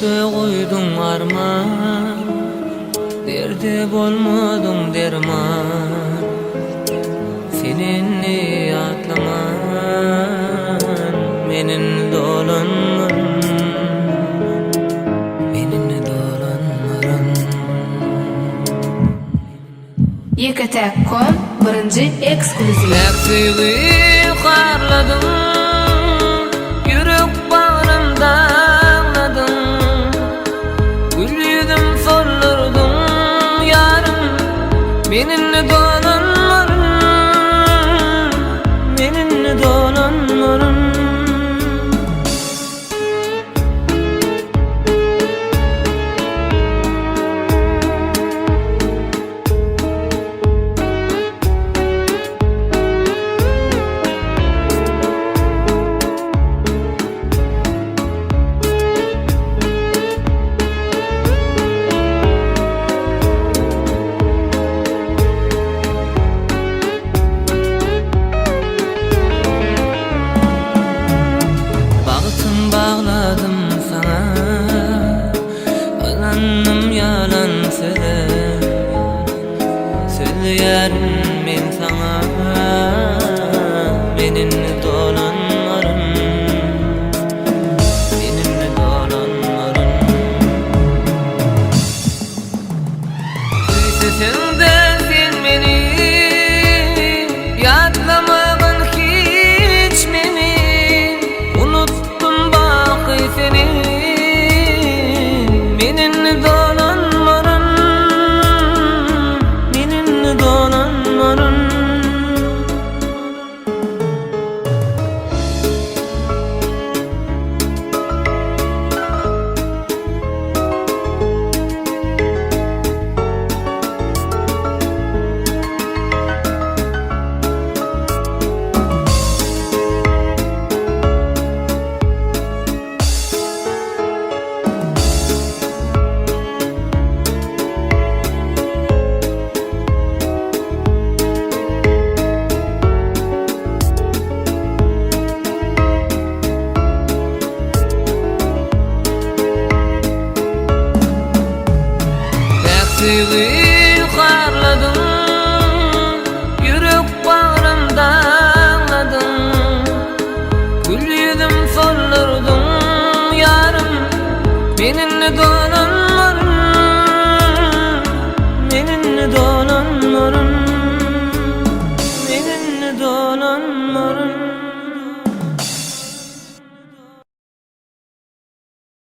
Yürekte koydun arman, derde bolmadın derman. Seninle atlaman, meninle dolanman, meninle dolanmaran. YKT.com birinci ekskluziv. Eksiği karladın, yürek bağrımda ağladın. Gül yüzüm solurdun yarım, meninle dolanmaran, meninle dolanmaran. Bağladım sana, alanım yalan söze. Söyleyerim men sana, meninle dolanmaran, meninle dolanmaran. Duysasan da sen meni, yadlamagan hiç meni. Senin meninle dolanmaran, meninle dolanmaran. Eksiği